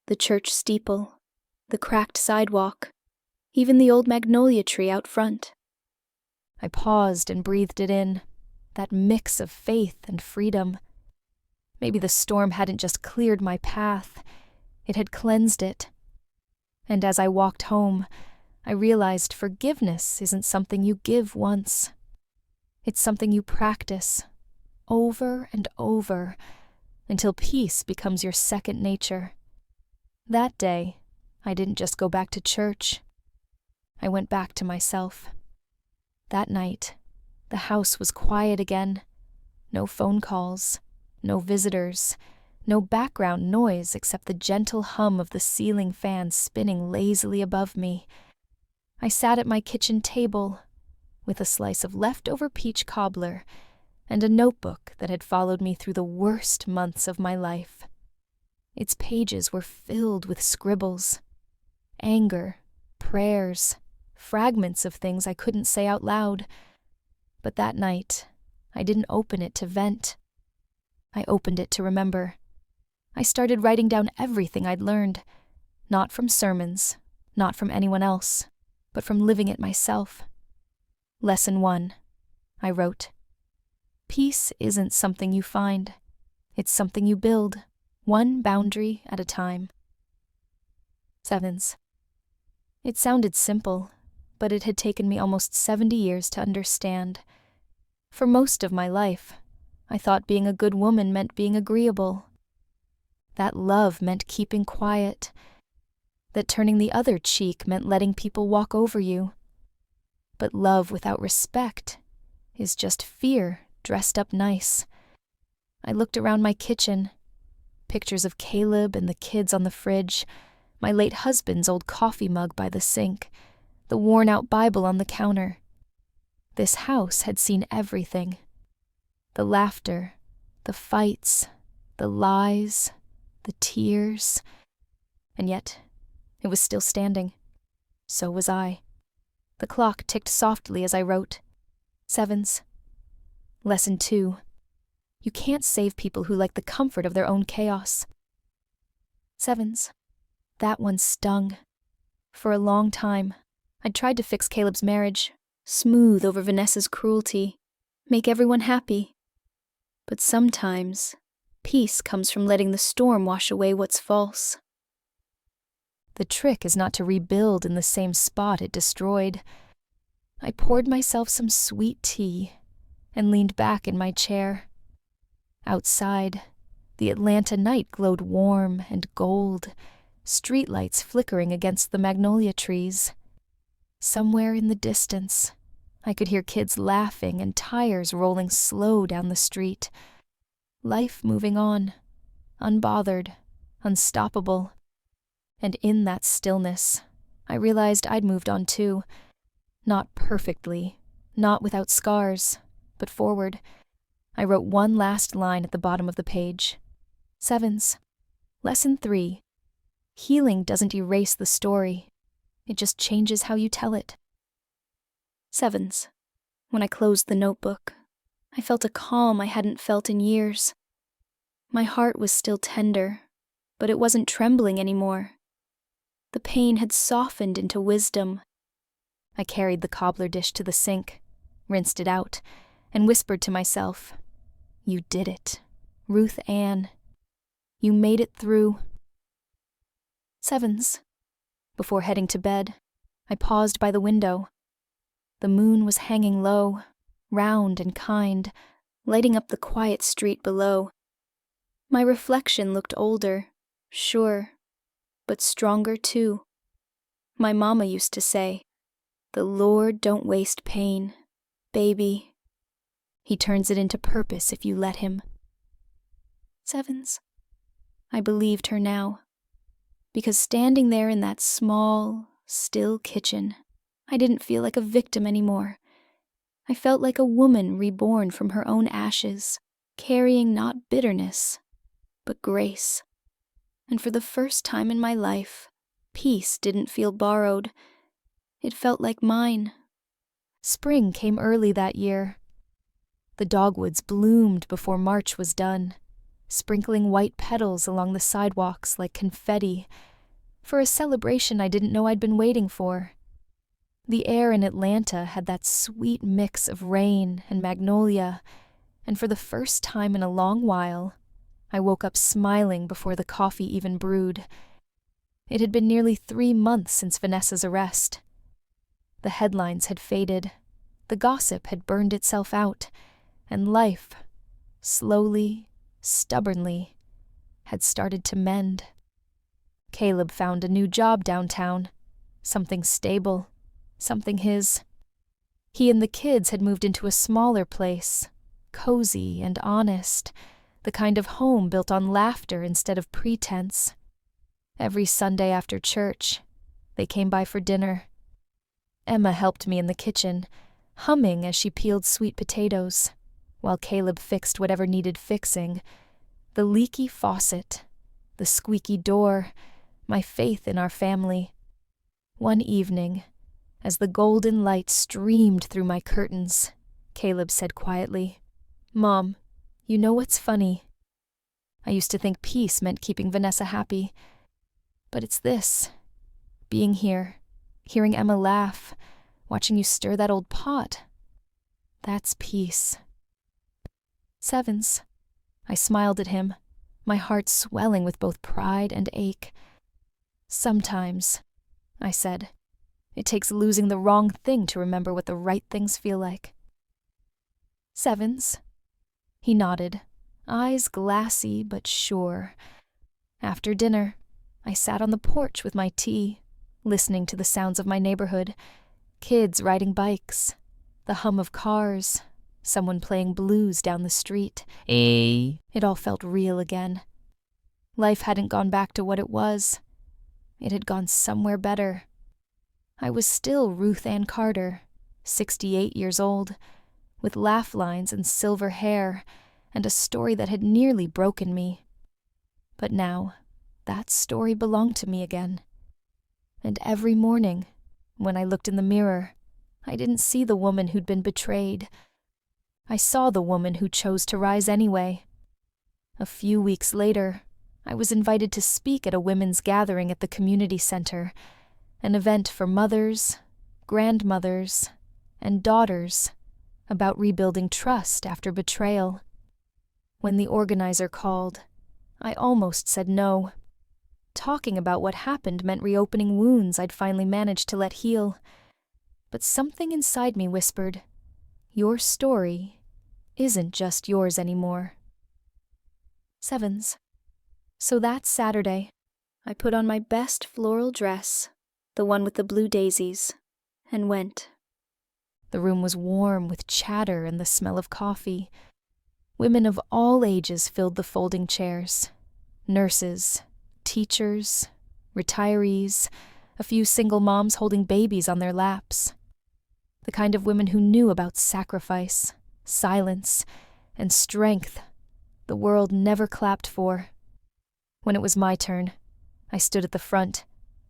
The church steeple, the cracked sidewalk, even the old magnolia tree out front. I paused and breathed it in, that mix of faith and freedom. Maybe the storm hadn't just cleared my path, it had cleansed it. And as I walked home, I realized forgiveness isn't something you give once. It's something you practice, over and over, until peace becomes your second nature. That day, I didn't just go back to church. I went back to myself. That night, the house was quiet again. No phone calls, no visitors, no background noise except the gentle hum of the ceiling fan spinning lazily above me. I sat at my kitchen table with a slice of leftover peach cobbler and a notebook that had followed me through the worst months of my life. Its pages were filled with scribbles, anger, prayers, fragments of things I couldn't say out loud. But that night, I didn't open it to vent. I opened it to remember. I started writing down everything I'd learned, not from sermons, not from anyone else, but from living it myself. Lesson 1, I wrote. Peace isn't something you find. It's something you build, one boundary at a time. Sevens. It sounded simple, but it had taken me almost 70 years to understand. For most of my life, I thought being a good woman meant being agreeable. That love meant keeping quiet. That turning the other cheek meant letting people walk over you. But love without respect is just fear dressed up nice. I looked around my kitchen. Pictures of Caleb and the kids on the fridge, my late husband's old coffee mug by the sink, the worn-out Bible on the counter. This house had seen everything. The laughter, the fights, the lies, the tears. And yet, it was still standing. So was I. The clock ticked softly as I wrote. Sevens. Lesson 2. You can't save people who like the comfort of their own chaos. Sevens. That one stung. For a long time, I'd tried to fix Caleb's marriage, smooth over Vanessa's cruelty, make everyone happy. But sometimes, peace comes from letting the storm wash away what's false. The trick is not to rebuild in the same spot it destroyed. I poured myself some sweet tea and leaned back in my chair. Outside, the Atlanta night glowed warm and gold, streetlights flickering against the magnolia trees. Somewhere in the distance, I could hear kids laughing and tires rolling slow down the street. Life moving on, unbothered, unstoppable. And in that stillness, I realized I'd moved on too. Not perfectly, not without scars, but forward. I wrote one last line at the bottom of the page. Sevens. Lesson 3. Healing doesn't erase the story. It just changes how you tell it. Sevens. When I closed the notebook, I felt a calm I hadn't felt in years. My heart was still tender, but it wasn't trembling anymore. The pain had softened into wisdom. I carried the cobbler dish to the sink, rinsed it out, and whispered to myself, "You did it, Ruth Ann. You made it through." Sevens. Before heading to bed, I paused by the window. The moon was hanging low, round and kind, lighting up the quiet street below. My reflection looked older, sure, but stronger too. My mama used to say, "The Lord don't waste pain, baby. He turns it into purpose if you let him." Sevens. I believed her now, because standing there in that small, still kitchen, I didn't feel like a victim anymore. I felt like a woman reborn from her own ashes, carrying not bitterness, but grace. And for the first time in my life, peace didn't feel borrowed. It felt like mine. Spring came early that year. The dogwoods bloomed before March was done, sprinkling white petals along the sidewalks like confetti, for a celebration I didn't know I'd been waiting for. The air in Atlanta had that sweet mix of rain and magnolia, and for the first time in a long while, I woke up smiling before the coffee even brewed. It had been nearly 3 months since Vanessa's arrest. The headlines had faded, the gossip had burned itself out, and life, slowly, stubbornly, had started to mend. Caleb found a new job downtown, something stable, something his. He and the kids had moved into a smaller place, cozy and honest, the kind of home built on laughter instead of pretense. Every Sunday after church, they came by for dinner. Emma helped me in the kitchen, humming as she peeled sweet potatoes, while Caleb fixed whatever needed fixing. The leaky faucet, the squeaky door, my faith in our family. One evening, as the golden light streamed through my curtains, Caleb said quietly, "Mom, you know what's funny? I used to think peace meant keeping Vanessa happy. But it's this. Being here, hearing Emma laugh, watching you stir that old pot. That's peace." Sevens. I smiled at him, my heart swelling with both pride and ache. "Sometimes," I said, "it takes losing the wrong thing to remember what the right things feel like." Sevens. He nodded, eyes glassy but sure. After dinner, I sat on the porch with my tea, listening to the sounds of my neighborhood, kids riding bikes, the hum of cars, someone playing blues down the street. It all felt real again. Life hadn't gone back to what it was. It had gone somewhere better. I was still Ruth Ann Carter, 68 years old, with laugh lines and silver hair, and a story that had nearly broken me. But now, that story belonged to me again. And every morning, when I looked in the mirror, I didn't see the woman who'd been betrayed. I saw the woman who chose to rise anyway. A few weeks later, I was invited to speak at a women's gathering at the community center, an event for mothers, grandmothers, and daughters, about rebuilding trust after betrayal. When the organizer called, I almost said no. Talking about what happened meant reopening wounds I'd finally managed to let heal. But something inside me whispered, "Your story isn't just yours anymore." Sevens. So that Saturday, I put on my best floral dress, the one with the blue daisies, and went. The room was warm with chatter and the smell of coffee. Women of all ages filled the folding chairs. Nurses, teachers, retirees, a few single moms holding babies on their laps. The kind of women who knew about sacrifice, silence, and strength the world never clapped for. When it was my turn, I stood at the front,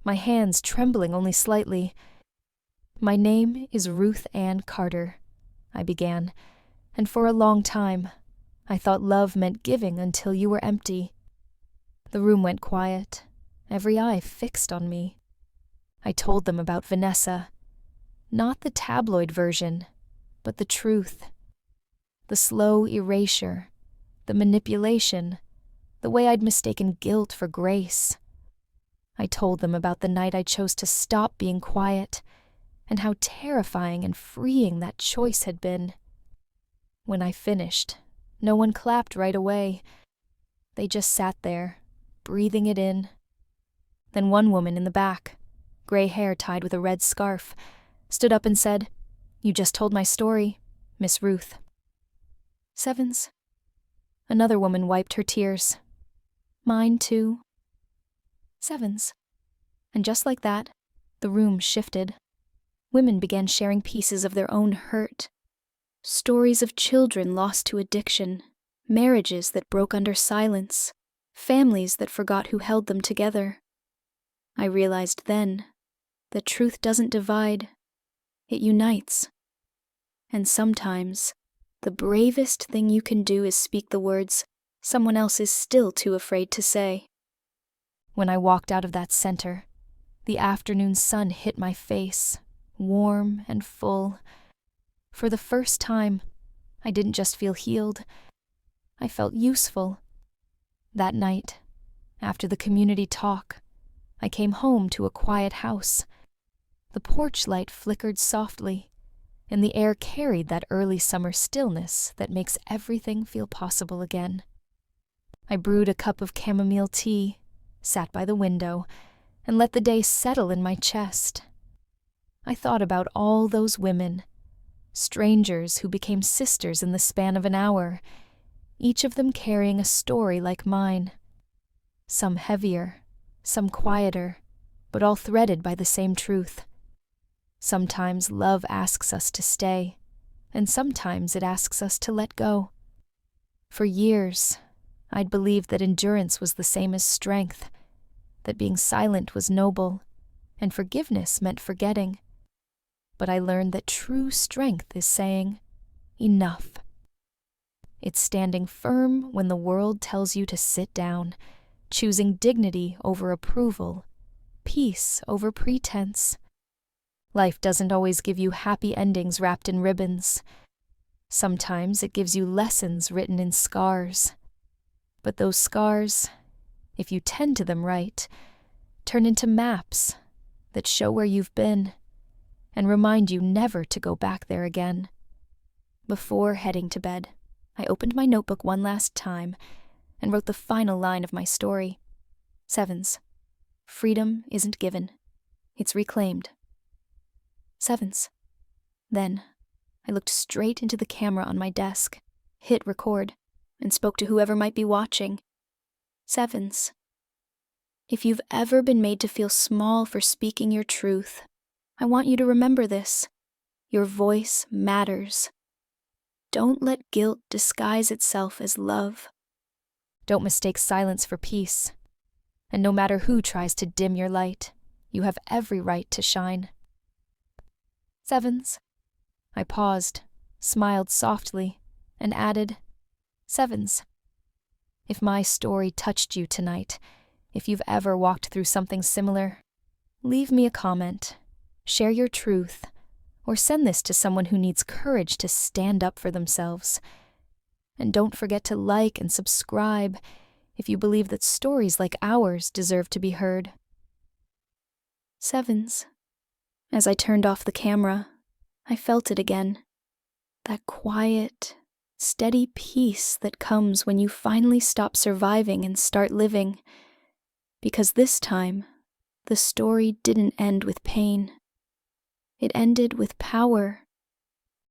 my hands trembling only slightly. "My name is Ruth Ann Carter," I began, "and for a long time, I thought love meant giving until you were empty. The room went quiet, every eye fixed on me. I told them about Vanessa, not the tabloid version, but the truth. The slow erasure, the manipulation, the way I'd mistaken guilt for grace. I told them about the night I chose to stop being quiet, and how terrifying and freeing that choice had been. When I finished, no one clapped right away. They just sat there, breathing it in. Then one woman in the back, gray hair tied with a red scarf, stood up and said, "You just told my story, Miss Ruth." Sevens. Another woman wiped her tears. Mine too. Sevens. And just like that, the room shifted. Women began sharing pieces of their own hurt. Stories of children lost to addiction, marriages that broke under silence, families that forgot who held them together. I realized then that truth doesn't divide, it unites. And sometimes, the bravest thing you can do is speak the words someone else is still too afraid to say. When I walked out of that center, the afternoon sun hit my face, warm and full. For the first time, I didn't just feel healed, I felt useful. That night, after the community talk, I came home to a quiet house. The porch light flickered softly, and the air carried that early summer stillness that makes everything feel possible again. I brewed a cup of chamomile tea, sat by the window, and let the day settle in my chest. I thought about all those women, strangers who became sisters in the span of an hour, each of them carrying a story like mine. Some heavier, some quieter, but all threaded by the same truth. Sometimes love asks us to stay, and sometimes it asks us to let go. For years, I'd believed that endurance was the same as strength, that being silent was noble, and forgiveness meant forgetting. But I learned that true strength is saying, enough. It's standing firm when the world tells you to sit down, choosing dignity over approval, peace over pretense. Life doesn't always give you happy endings wrapped in ribbons. Sometimes it gives you lessons written in scars. But those scars, if you tend to them right, turn into maps that show where you've been and remind you never to go back there again. Before heading to bed, I opened my notebook one last time and wrote the final line of my story. Sevens. Freedom isn't given. It's reclaimed. Sevens. Then, I looked straight into the camera on my desk, hit record, and spoke to whoever might be watching. Sevens. If you've ever been made to feel small for speaking your truth, I want you to remember this. Your voice matters. Don't let guilt disguise itself as love. Don't mistake silence for peace. And no matter who tries to dim your light, you have every right to shine. Sevens. I paused, smiled softly, and added, Sevens. If my story touched you tonight, if you've ever walked through something similar, leave me a comment, share your truth, or send this to someone who needs courage to stand up for themselves. And don't forget to like and subscribe if you believe that stories like ours deserve to be heard. Sevens. As I turned off the camera, I felt it again. That quiet, steady peace that comes when you finally stop surviving and start living. Because this time, the story didn't end with pain. It ended with power.